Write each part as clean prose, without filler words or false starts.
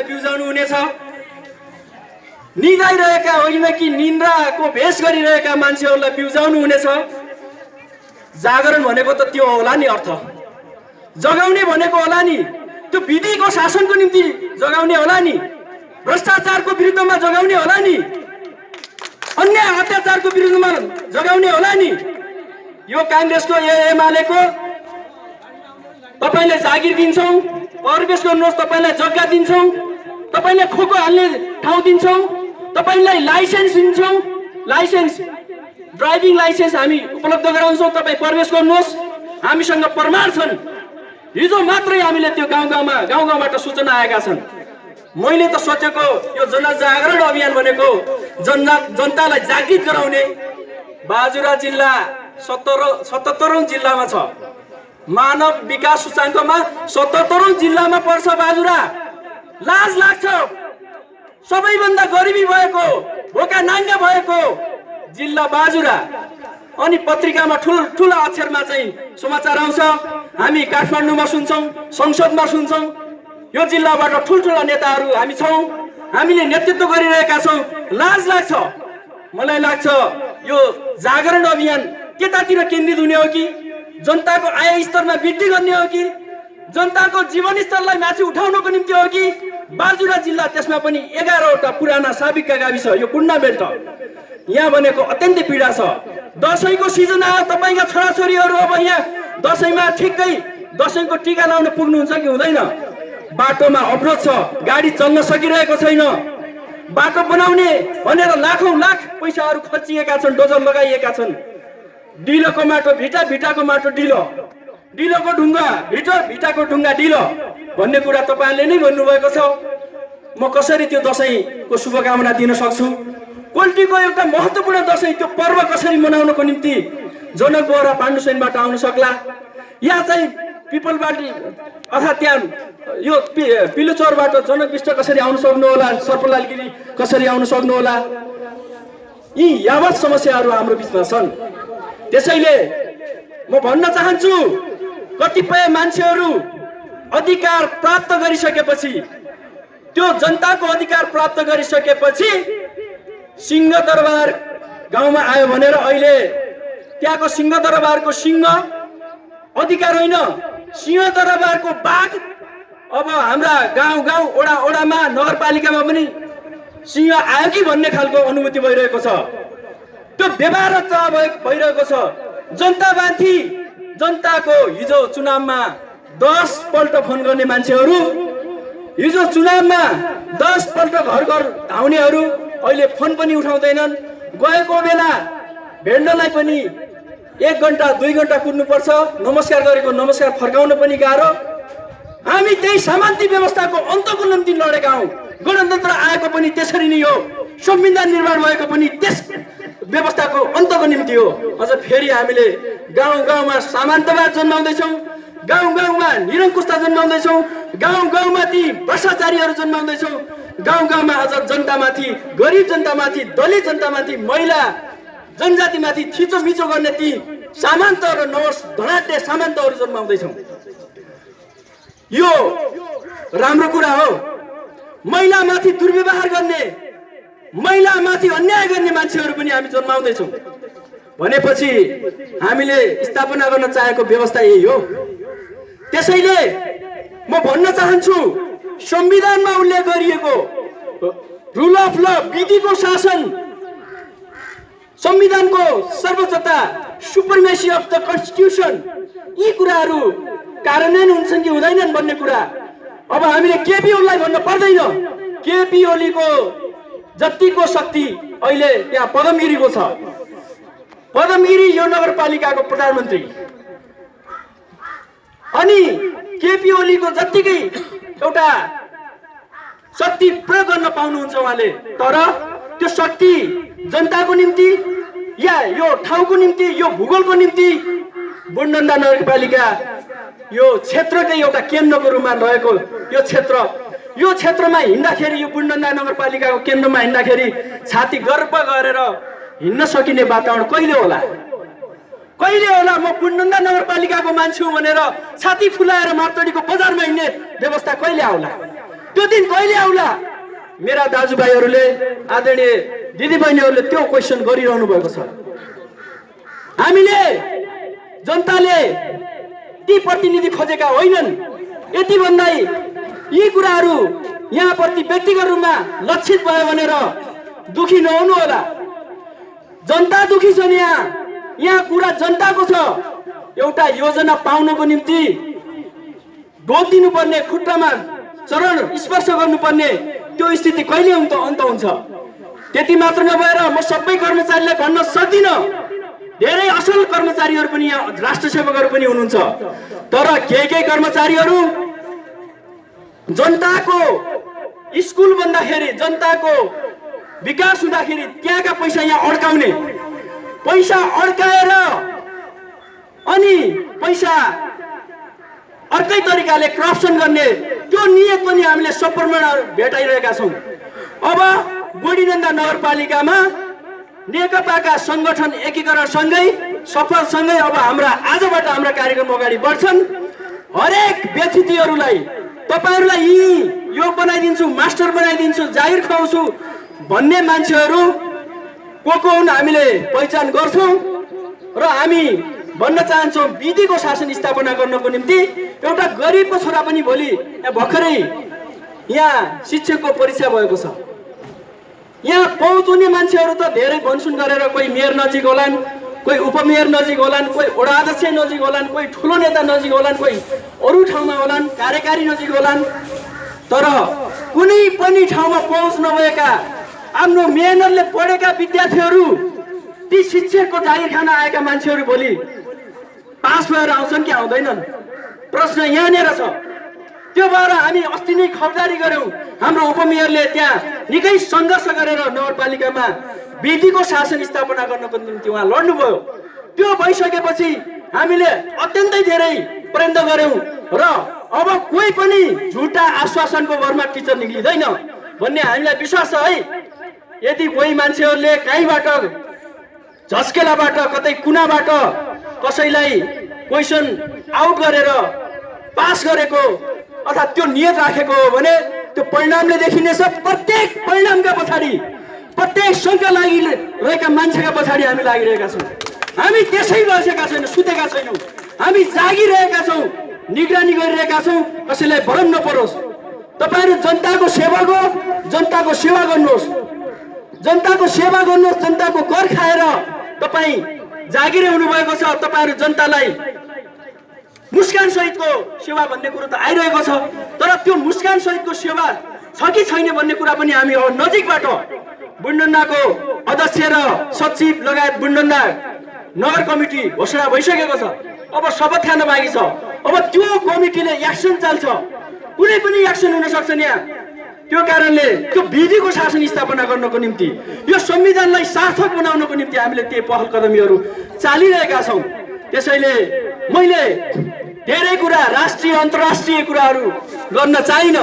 मान्छेहरूलाई बिउजाउनु हुनेछ। निदाइरहेका होइन कि निन्द्राको भेष गरिरहेका मान्छेहरूलाई बिउजाउनु हुनेछ। जागरण भनेको त त्यो होला नि, अर्थ जगाउने भनेको होला नि, त्यो विधिको शासनको निम्ति जगाउने होला नि, भ्रष्टाचारको विरुद्धमा जगाउने होला नि, अन्य अत्याचारको विरुद्धमा जगाउने होला नि। यो कांग्रेसको एमालेको तपाईले जागिर दिन्छौं, प्रवेश गर्नुहोस्, तपाईलाई जग्गा दिन्छौं, तपाईले खोको हाल्ने ठाउँ दिन्छौं, तपाईलाई लाइसेन्स दिन्छौं, लाइसेन्स ड्राइभिङ लाइसेन्स हामी उपलब्ध गराउँछौं, तपाई प्रवेश गर्नुहोस्। हामीसँग प्रमाण छन्। हिजो मात्रै हामीले त्यो गाउँबाट सूचना आएका छन्। मैले त सोचेको यो जनजागरण अभियान भनेको जनतालाई जागृत गराउने। बाजुरा जिल्ला 77औं जिल्लामा छ। मानव विकास सूचाङ्कमा 77औं जिल्लामा पर्छ बाजुरा। लाज लाग्छ। सबैभन्दा गरिबी भएको, भोका नाङ्गा भएको जिल्ला बाजुरा। अनि पत्रिकामा ठुला अक्षरमा चाहिँ समाचार आउँछ। हामी काठमाडौँमा सुन्छौं, संसदमा सुन्छौं, यो जिल्लाबाट ठुलठुला नेताहरू हामी छौं, हामीले नेतृत्व गरिरहेका छौं। लाज लाग्छ। मलाई लाग्छ यो जागरण अभियान केतातिर केन्द्रित हुने हो कि जनताको आय स्तरमा वृद्धि गर्ने हो कि जनताको जीवन स्तरलाई माथि उठाउनको निम्ति हो कि बाजुरा जिल्ला, त्यसमा पनि 11वटा पुराना साबिकका गाविस, यो कुण्डा बेल्ट, यहाँ भनेको अत्यन्तै पीडा छ। दशैंको सिजन आयो, तपाईका छोराछोरीहरू अब यहाँ दशैंमा ठिक्कै दशैंको टीका लाउन पुग्नुहुन्छ कि हुँदैन? बाटोमा अवरोध छ, गाडी चल्न सकिरहेको छैन। बाटो बनाउने भनेर लाखौं लाख पैसाहरू खर्चिएका छन्, डोजर लगाइएका छन्। डिलोको माटो भिटा, भिटाको माटो डिलो, डिलोको ढुङ्गा भिटो, भिटाको ढुङ्गा डिलो भन्ने कुरा तपाईहरुले नै भन्नुभएको छ। म कसरी त्यो दशैंको शुभकामना दिन सक्छु? कोल्टीको एउटा महत्त्वपूर्ण दशैं, त्यो पर्व कसरी मनाउनको निम्ति जनक बोहरा पाण्डुसेनबाट आउन सक्ला? या चाहिँ पिपलबाटी अर्थात् त्यहाँ यो पिलुचौरबाट जनक विष्ट कसरी आउन सक्नु होला? सर्पलाल गिरी कसरी आउन सक्नु होला? यी यावत समस्याहरू हाम्रो बीचमा छन्। त्यसैले म भन्न चाहन्छु, कतिपय मान्छेहरू अधिकार प्राप्त गरिसकेपछि, त्यो जनताको अधिकार प्राप्त गरिसकेपछि सिंहदरबार गाउँमा आयो भनेर अहिले त्यहाँको सिंहदरबारको सिंह अधिकार होइन, सिंहदरबारको बाघ अब हाम्रा गाउँ ओडामा नगरपालिकामा पनि सिंह आयो कि भन्ने खालको अनुभूति भइरहेको छ। त्यो व्यवहार भइरहेको छ जनतामाथि। जनताको हिजो चुनावमा 10 पल्ट फोन गर्ने मान्छेहरू, हिजो चुनावमा 10 पल्ट घर घर धाउनेहरू अहिले फोन पनि उठाउँदैनन्। गएको बेला भेट्नलाई पनि 1 घण्टा 2 घण्टा कुद्नुपर्छ। नमस्कार गरेको नमस्कार फर्काउन पनि गाह्रो। हामी त्यही सामन्ती व्यवस्थाको अन्तको निम्ति लडेका हौं। गणतन्त्र आएको पनि त्यसरी नै हो, संविधान निर्माण भएको पनि त्यस व्यवस्थाको अन्तको निम्ति हो। अझ फेरि हामीले गाउँमा सामन्तवाद जन्माउँदैछौँ, गाउँमा निरङ्कुशता जन्माउँदैछौँ, गाउँमा ती भ्रष्टाचारीहरू जन्माउँदैछौँ, गाउँमा अझ जनतामाथि, गरिब जनतामाथि, दलित जनतामाथि, महिला जनजातिमाथि थिचोमिचो गर्ने ती सामन्त र नवस धनाढ्य सामन्तहरू जन्माउँदैछौँ। यो राम्रो कुरा हो। महिलामाथि दुर्व्यवहार गर्ने, महिलामाथि अन्याय गर्ने मान्छेहरू पनि हामी जन्माउँदैछौँ भनेपछि हामीले स्थापना गर्न चाहेको व्यवस्था यही हो। त्यसैले म भन्न चाहन्छु, संविधानमा उल्लेख गरिएको रुल अफ ल, विधिको शासन, संविधानको सर्वोच्चता, सुप्रिमेसी अफ द कन्स्टिट्युसन, यी कुराहरू कार्यान्वयन हुन्छन् कि हुँदैनन् भन्ने कुरा अब हामीले केपी ओलीलाई भन्न पर्दैन। केपी ओलीको जतिको शक्ति अहिले त्यहाँ पदमगिरीको छ। पदमगिरी यो नगरपालिकाको प्रधानमन्त्री, अनि केपी ओलीको जतिकै एउटा शक्ति प्रयोग गर्न पाउनुहुन्छ उहाँले, तर त्यो शक्ति जनताको निम्ति या यो ठाउँको निम्ति, यो भूगोलको निम्ति बुढनन्दा नगरपालिका यो क्षेत्रकै एउटा केन्द्रको रूपमा रहेको यो क्षेत्रमा हिँड्दाखेरि, यो बुढनन्दा नगरपालिकाको केन्द्रमा हिँड्दाखेरि छाती गर्व गरेर हिँड्न सकिने वातावरण कहिले होला? कहिले होला? म बुढनन्दा नगरपालिकाको मान्छे हुँ भनेर छाती फुलाएर मार्तडीको बजारमा हिँड्ने व्यवस्था कहिले आउला? त्यो दिन कहिले आउला? मेरा दाजुभाइहरूले, आदरणीय दिदीबहिनीहरूले त्यो क्वेसन गरिरहनु भएको छ। हामीले, जनताले ती प्रतिनिधि खोजेका होइनन्। यति भन्दा यी कुराहरू यहाँ प्रति व्यक्तिगत रूपमा लक्षित भयो भनेर दुखी नहुनु होला। जनता दुखी छन्। यहाँ कुरा जनताको छ। एउटा योजना पाउनको निम्ति डोब दिनुपर्ने, खुट्टामा चरण स्पर्श गर्नुपर्ने त्यो स्थिति कहिले अन्त हुन्छ? त्यति मात्र नभएर म सबै कर्मचारीलाई भन्न सक्दिनँ, धेरै असल कर्मचारीहरू पनि यहाँ राष्ट्र सेवकहरू पनि हुनुहुन्छ। तर केही कर्मचारीहरू जनताको स्कुल भन्दाखेरि, जनताको विकास हुँदाखेरि त्यहाँका पैसा यहाँ अड्काउने, पैसा अड्काएर अनि पैसा अर्कै तरिकाले करप्सन गर्ने त्यो नियत पनि हामीले सप्रमाण भेटाइरहेका छौँ। अब बुढीनन्दा नगरपालिकामा नेकपाका संगठन एकीकरणसँगै सफलसँगै अब आजबाट हाम्रा कार्यक्रम अगाडि बढ्छन्। हरेक व्यतिथिहरूलाई तपाईहरुलाई यो बनाइदिन्छु, मास्टर बनाइदिन्छु, जागिर खुवाउँछु भन्ने मान्छेहरू को हुन् हामीले पहिचान गर्छौं र हामी भन्न चाहन्छौं विधिको शासन स्थापना गर्नको निम्ति एउटा गरिबको छोरा पनि भोलि भर्खरै यहाँ शिक्षकको परीक्षा भएको छ। यहाँ पहुँच हुने मान्छेहरू त धेरै भनसुन गरेर कोही मेयर नजिक होलान्, कोही उपमेयर नजिक होलान्, कोही वडा अध्यक्ष नजिक होलान्, कोही ठुलो नेता नजिक होलान्, कोही अरू ठाउँमा होलान्, कार्यकारी नजिक होलान्। तर कुनै पनि ठाउँमा पहुँच नभएका आफ्नो मेहनतले पढेका विद्यार्थीहरू, ती शिक्षकको जागिर खान आएका मान्छेहरू भोलि पास भएर आउँछन् कि आउँदैनन्? प्रश्न यहाँनिर छ। त्यो भएर हामी अस्ति नै खबरदारी गर्यौं। हाम्रो उपमेयरले त्यहाँ निकै संघर्ष गरेर नगरपालिकामा विधिको शासन स्थापना गर्नको निम्ति उहाँ लड्नुभयो। त्यो भइसकेपछि हामीले अत्यन्तै धेरै प्रयत्न गर्यौं र अब कोही पनि झुटा आश्वासनको भरमा टिचर निक्लिँदैन भन्ने हामीलाई विश्वास छ है। यदि कोही मान्छेहरूले कहीँबाट झस्केलाबाट कतै कुनाबाट कसैलाई क्वेसन आउट गरेर पास गरेको अथवा त्यो नियत राखेको हो भने त्यो परिणामले देखिनेछ। प्रत्येक परिणामका पछाडि, प्रत्येक शङ्का लागिरहेका मान्छेका पछाडि हामी लागिरहेका छौँ। हामी त्यसै बसेका छैनौँ, सुतेका छैनौँ। हामी जागिरहेका छौँ, निगरानी गरिरहेका छौँ, कसैलाई भरम नपरोस्। तपाईहरु जनताको सेवाको, जनताको सेवा गर्नुहोस्, जनताको सेवा गर्नुहोस्। जनताको कर खाएर तपाई जागिरे हुनुभएको छ। तपाईहरु जनतालाई मुस्कान सहितको सेवा भन्ने कुरो त आइरहेको छ, तर त्यो मुस्कान सहितको सेवा छ कि छैन भन्ने कुरा पनि हामी अब नजिकबाट बुढ्नन्दाको अध्यक्ष र सचिव लगायत बुढ्नन्दा नगर कमिटी घोषणा भइसकेको छ। अब शपथ खान बाँकी छ। अब त्यो कमिटीले एक्सन चाल्छ, कुनै पनि एक्सन हुन सक्छ यहाँ। त्यो कारणले त्यो विधिको शासन स्थापना गर्नको निम्ति, यो संविधानलाई सार्थक बनाउनको निम्ति हामीले त्यो पहल कदमीहरू चालिरहेका छौँ। त्यसैले मैले धेरै कुरा, राष्ट्रिय अन्तर्राष्ट्रिय कुराहरू गर्न चाहिन।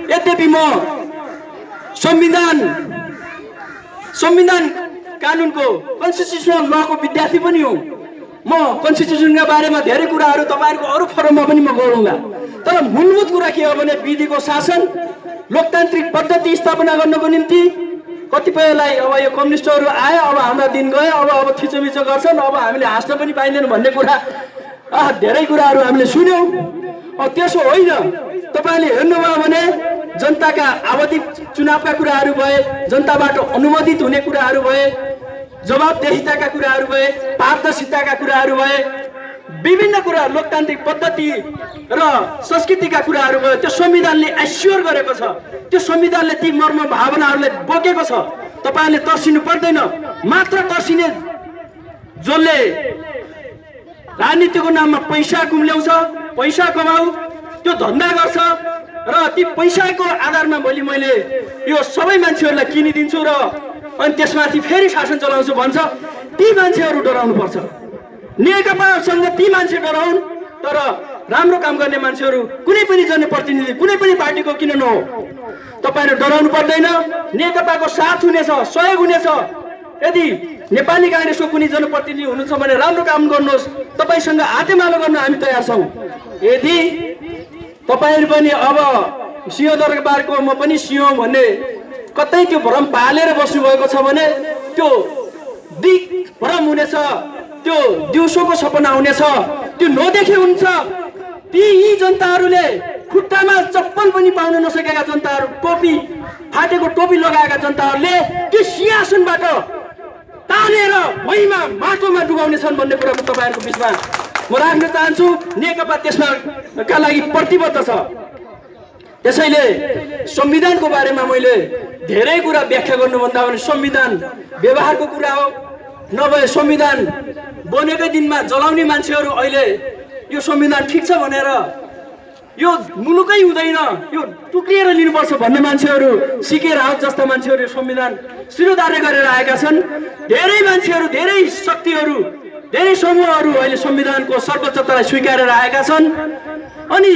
यद्यपि म संविधान कानुनको कन्स्टिट्युसनल लको विद्यार्थी पनि हुँ। म कन्स्टिट्युसनका बारेमा धेरै कुराहरू तपाईहरुको अरू फोरममा पनि म गरौँला। तर मूलभूत कुरा के हो भने विधिको शासन, लोकतान्त्रिक पद्धति स्थापना गर्नको निम्ति कतिपयलाई अब यो कम्युनिस्टहरू आयो, अब हाम्रा दिन गयो, अब थिचोमिचो गर्छन्, अब हामीले हाँस्न पनि पाइँदैन भन्ने कुरा धेरै कुराहरू हामीले सुन्यौं। त्यसो होइन। तपाईले हेर्नुभयो भने जनताका आवधिक चुनावका कुराहरू भए, जनताबाट अनुमोदित हुने कुराहरू भए, जवाबदेहिताका कुराहरू भए, पारदर्शिताका कुराहरू भए, विभिन्न कुरा, लोकतान्त्रिक पद्धति र संस्कृतिका कुराहरू भयो। त्यो संविधानले एस्योर गरेको छ। त्यो संविधानले ती मर्म भावनाहरूलाई बोकेको छ। तपाईहरुले तर्सिनु पर्दैन। मात्र तर्सिने जसले राजनीतिको नाममा पैसा कुम्ल्याउँछ, पैसा कमाऊ, त्यो धन्दा गर्छ र ती पैसाको आधारमा भोलि मैले यो सबै मान्छेहरूलाई किनिदिन्छु र अनि त्यसमाथि फेरि शासन चलाउँछु भन्छ, ती मान्छेहरू डराउनु पर्छ। नेकपासँग ती मान्छे डराउन्, तर राम्रो काम गर्ने मान्छेहरू, कुनै पनि जनप्रतिनिधि, कुनै पनि पार्टीको किन नहो, तपाईहरु डराउनु पर्दैन। नेकपाको साथ हुनेछ, सहयोग हुनेछ। यदि नेपाली कांग्रेसको कुनै जनप्रतिनिधि हुनुहुन्छ भने राम्रो काम गर्नुहोस्, तपाईसँग हातेमालो गर्न हामी तयार छौं। यदि तपाईहरु पनि अब सिंहदरबारको म पनि सिंह भन्ने कतै त्यो भ्रम पालेर बस्नुभएको छ भने त्यो दिक भ्रम हुनेछ, त्यो दिउँसोको सपना हुनेछ, त्यो नदेखे हुन्छ। यी जनताहरूले खुट्टामा चप्पल पनि पाउन नसकेका जनताहरू, टोपी फाटेको टोपी लगाएका जनताहरूले त्यो सिंहासनबाट तानेर भुइँमा माटोमा डुबाउनेछन् भन्ने कुरा म तपाईँहरूको बिचमा म राख्न चाहन्छु। नेकपा त्यसमाका लागि प्रतिबद्ध छ। त्यसैले संविधानको बारेमा मैले धेरै कुरा व्याख्या गर्नुभन्दा पनि संविधान व्यवहारको कुरा हो। नभए संविधान बनेकै दिनमा जलाउने मान्छेहरू अहिले यो संविधान ठिक छ भनेर यो मुलुकै हुँदैन, यो टुक्रिएर लिनुपर्छ भन्ने मान्छेहरू, सिके रावत जस्ता मान्छेहरू संविधान शिरोधार्य गरेर आएका छन्। धेरै मान्छेहरू, धेरै शक्तिहरू, धेरै समूहहरू अहिले संविधानको सर्वोच्चतालाई स्वीकारेर आएका छन्। अनि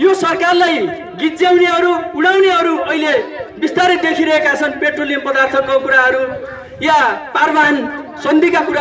यो सरकारलाई गिज्याउनेहरू, उडाउनेहरू अहिले बिस्तारै देखिरहेका छन्। पेट्रोलियम पदार्थको कुराहरू या पारवाहन सन्धिका कुरा